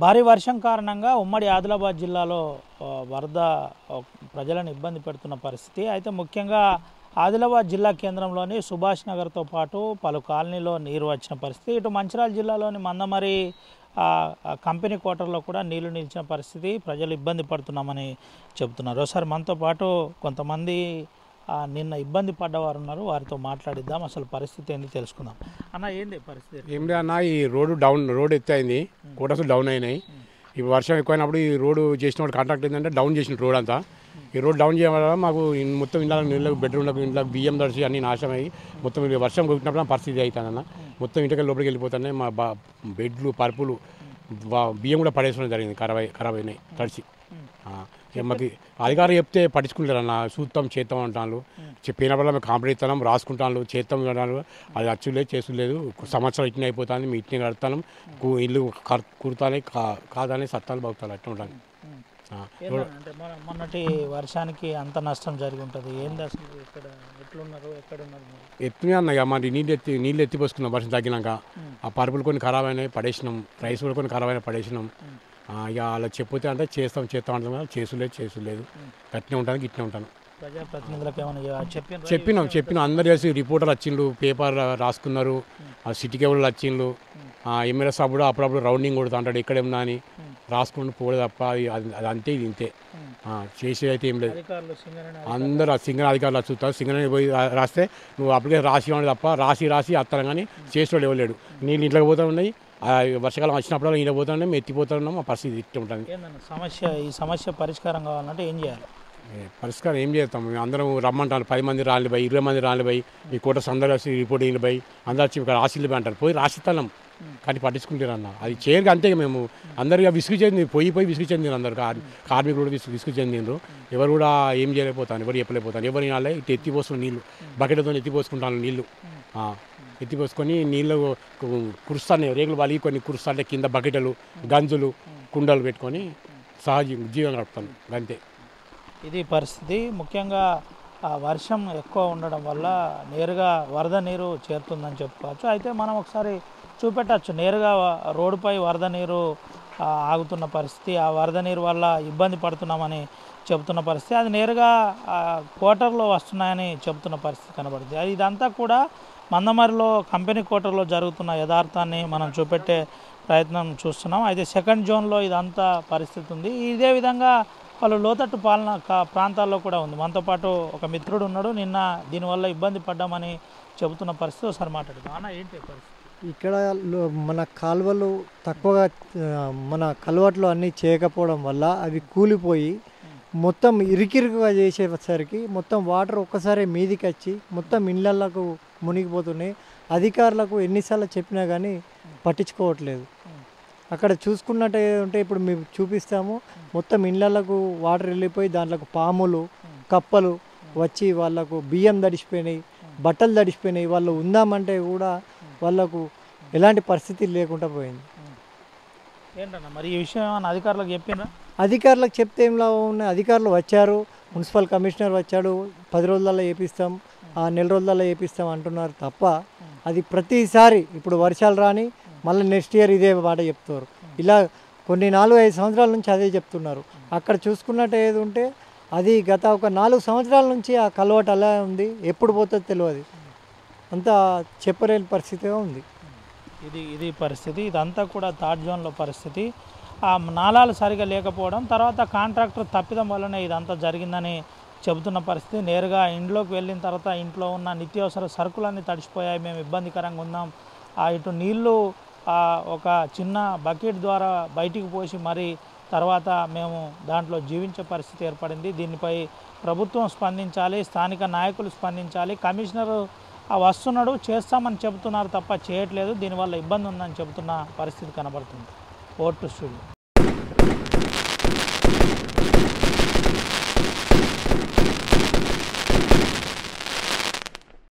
భారీ వర్షం కారణంగా ఉమ్మడి ఆదిలాబాద్ జిల్లాలో వరద ప్రజలను ఇబ్బంది పెడుతున్న పరిస్థితి. అయితే ముఖ్యంగా ఆదిలాబాద్ జిల్లా కేంద్రంలోని సుభాష్ నగర్తో పాటు పలు కాలనీలో నీరు వచ్చిన పరిస్థితి. ఇటు మంచిర్యాల జిల్లాలోని మందమరి కంపెనీ క్వార్టర్లో కూడా నీళ్లు నిలిచిన పరిస్థితి. ప్రజలు ఇబ్బంది పడుతున్నామని చెబుతున్నారు. ఒకసారి మనతో పాటు కొంతమంది నిన్న ఇబ్బంది పడ్డవారు ఉన్నారు, వారితో మాట్లాడిద్దాం. అసలు పరిస్థితి ఏంటి తెలుసుకుందాం. అన్న, ఏంది పరిస్థితి? ఏమిటి అన్న, ఈ రోడ్ ఎత్తి అయింది, కోటర్స్ డౌన్ అయినాయి. ఈ వర్షం ఎక్కువైనప్పుడు ఈ రోడ్డు చేసిన వాడు కాంట్రాక్ట్ ఏంటంటే డౌన్ చేసిన రోడ్ అంతా. ఈ రోడ్ డౌన్ చేయడం వల్ల మాకు మొత్తం ఇళ్ళ బెడ్రూమ్లకు ఇంట్లో బియ్యం దర్శి అన్ని నాశనం అయ్యి మొత్తం వర్షం కొట్టినప్పుడు పరిస్థితి అవుతుందన్న. మొత్తం ఇంటికి లోపలికి వెళ్ళిపోతున్నాయి. మా బెడ్లు పరుపులు బియ్యం కూడా పడేసుకోవడం జరిగింది, ఖరాబ్ అయినాయి తడిచి. మాకు అధికారులు చెప్తే పట్టించుకుంటారన్న, చూస్తాం చేస్తాం అంటాను. చెప్పినప్పుడు మేము కాంప్లీట్ ఇస్తాం, రాసుకుంటాను, చేస్తాం అంటాను. అది అచ్చులేదు చేసులేదు. సంవత్సరం ఇట్నే అయిపోతుంది, మీ ఇట్నే కడతాను, ఇల్లు కుడతానే కాదని సత్తాలు బాగుతాను అట్లా ఉంటాను. మొన్నటి వర్షానికి అంత నష్టం జరిగి ఉంటుంది. ఏంది అసలు ఇక్కడ ఎట్లున్నారు, ఎక్కడున్నారు? ఎత్తునే అన్నయ్య, మరి నీళ్ళు ఎత్తిపోసుకున్నాం వర్షం తగ్గినాక. ఆ పరుపులు కొన్ని ఖరాబ్ అయినాయి పడేసినాం, రైస్ కూడా కొన్ని ఖరాబ్ అయినా పడేసినాం. ఇక అలా చెప్పితే అంటే చేస్తాం అంటాం కదా, చేసులేదు. గట్టినే ఉంటాను, గిట్నే ఉంటాను. ప్రజాప్రతినిధులకు ఏమైనా చెప్పినాం అందరు కలిసి రిపోర్టర్లు వచ్చిండ్రు, పేపర్ రాసుకున్నారు, సిటీ కేబుల్ వచ్చిండ్రు. ఎమ్మెల్యే సాబ్ కూడా అప్పుడప్పుడు రౌండింగ్ కొడుతూ అంటాడు ఎక్కడేమన్నా అని, రాసుకుంటూ పోలే తప్ప అది అంతే, ఇది ఇంతే. చేసేది అయితే ఏం లేదు. అందరూ సింగర్ అధికారులు చూస్తారు, సింగర్ పోయి రాస్తే నువ్వు అప్పటికే రాసి ఇవ్వండి తప్ప రాసి అత్తాను కానీ చేసేవాడు ఇవ్వలేడు. నీళ్ళు ఇంట్లోకి పోతూ ఉన్నాయి, వర్షాకాలం వచ్చినప్పుడు ఈయన పోతున్నాం, మేము ఎత్తిపోతున్నాం. మా పరిస్థితి ఇట్లా ఉంటుంది. ఈ సమస్య పరిష్కారం కావాలంటే ఏం చేయాలి? పరిష్కారం ఏం చేస్తాం, మేము అందరం రమ్మంటాను. 10 మంది రాళ్ళు పోయి, 20 మంది రాళ్ళు పోయి, ఈ కోట అందరూ వచ్చి రిపోర్ట్ ఇల్లు పోయి, అందరూ వచ్చి ఇక్కడ రాసిల్లు పోయి అంటారు. పోయి రాసిస్తాం కానీ పట్టించుకుంటారు అన్న. అది చేయక అంతే. మేము అందరికీ విసుగు చెంది పోయి విసుగు చెందిన అందరు కార్మికులు కూడా విసుగు చెందిండ్రు. ఎవరు కూడా ఏం చేయలేకపోతాను, ఎవరు చెప్పలేకపోతాను. ఎవరు నాలే ఇటు ఎత్తిపోసుకుని నీళ్ళు బకెట్తో ఎత్తిపోసుకుంటాను. నీళ్ళు ఎత్తిపోసుకొని నీళ్ళు కురుస్తాను, రేగులు వాళ్ళకి కొన్ని కురుస్తాంటే కింద బకెటలు, గంజులు, కుండలు పెట్టుకొని జీవనం గడుపుతాను అంతే. ఇది పరిస్థితి. ముఖ్యంగా వర్షం ఎక్కువ ఉండడం వల్ల నేరుగా వరద నీరు చేరుతుందని చెప్పుకోవచ్చు. అయితే మనం ఒకసారి చూపెట్టచ్చు, నేరుగా రోడ్డుపై వరద నీరు ఆగుతున్న పరిస్థితి. ఆ వరద నీరు వల్ల ఇబ్బంది పడుతున్నామని చెబుతున్న పరిస్థితి. అది నేరుగా క్వార్టర్లో వస్తున్నాయని చెబుతున్న పరిస్థితి కనబడుతుంది. ఇదంతా కూడా మందమరిలో కంపెనీ క్వార్టర్లో జరుగుతున్న యథార్థాన్ని మనం చూపెట్టే ప్రయత్నం చూస్తున్నాం. అయితే సెకండ్ జోన్లో ఇదంతా పరిస్థితి ఉంది. ఇదే విధంగా వాళ్ళు లోతట్టు ప్రాంతాల్లో కూడా ఉంది. మనతో పాటు ఒక మిత్రుడు ఉన్నాడు, నిన్న దీనివల్ల ఇబ్బంది పడ్డామని చెబుతున్న పరిస్థితి. ఒకసారి మాట్లాడుతాం. అన్న, ఏంటి పరిస్థితి? ఇక్కడ మన కాలువలు తక్కువగా, మన కలవట్లు అన్నీ చేయకపోవడం వల్ల అవి కూలిపోయి మొత్తం ఇరికిరుకుగా చేసేసరికి మొత్తం వాటర్ ఒక్కసారి మీదికి వచ్చి మొత్తం ఇళ్ళకు మునిగిపోతున్నాయి. అధికారులకు ఎన్నిసార్లు చెప్పినా కానీ పట్టించుకోవట్లేదు. అక్కడ చూసుకున్నట్టు ఉంటే ఇప్పుడు మేము చూపిస్తాము, మొత్తం ఇళ్ళకు వాటర్ వెళ్ళిపోయి దాంట్లోకి పాములు, కప్పలు వచ్చి వాళ్ళకు బియ్యం తడిసిపోయినాయి, బట్టలు తడిసిపోయినాయి. వాళ్ళు ఉందామంటే కూడా వాళ్ళకు ఎలాంటి పరిస్థితి లేకుండా పోయింది. ఏంటన్నా మరి ఈ విషయం ఏమన్నా అధికారులకు చెప్పినా? అధికారులకు చెప్తే ఏం లాభం ఉన్నాయి? అధికారులు వచ్చారు, మున్సిపల్ కమిషనర్ వచ్చాడు, 10 రోజులలో వేపిస్తాం, నెల రోజులలో వేపిస్తాం అంటున్నారు తప్ప అది ప్రతిసారి ఇప్పుడు వర్షాలు రాని మళ్ళీ నెక్స్ట్ ఇయర్ ఇదే మాట చెప్తారు. ఇలా కొన్ని 4-5 సంవత్సరాల నుంచి అదే చెప్తున్నారు. అక్కడ చూసుకున్నట్టు ఏది ఉంటే అది గత ఒక 4 సంవత్సరాల నుంచి ఆ కలవట అలా ఉంది. ఎప్పుడు పోతుందో తెలియదు, అంతా చెప్పలేని పరిస్థితిగా ఉంది. ఇది పరిస్థితి. ఇదంతా కూడా థర్డ్ జోన్లో పరిస్థితి. ఆ నాళాలు సరిగా లేకపోవడం, తర్వాత కాంట్రాక్టర్ తప్పిదం వల్లనే ఇదంతా జరిగిందని చెబుతున్న పరిస్థితి. నేరుగా ఇంట్లోకి వెళ్ళిన తర్వాత ఇంట్లో ఉన్న నిత్యావసర సరుకులన్నీ తడిసిపోయాయి, మేము ఇబ్బందికరంగా ఉన్నాం. ఇటు నీళ్లు ఒక చిన్న బకెట్ ద్వారా బయటికి పోసి మరి తర్వాత మేము దాంట్లో జీవించే పరిస్థితి ఏర్పడింది. దీనిపై ప్రభుత్వం స్పందించాలి, స్థానిక నాయకులు స్పందించాలి. కమిషనర్ వస్తున్నాడు, చేస్తామని చెబుతున్నారు తప్ప చేయట్లేదు. దీనివల్ల ఇబ్బంది ఉందని చెబుతున్న పరిస్థితి కనబడుతుంది. Over to studio.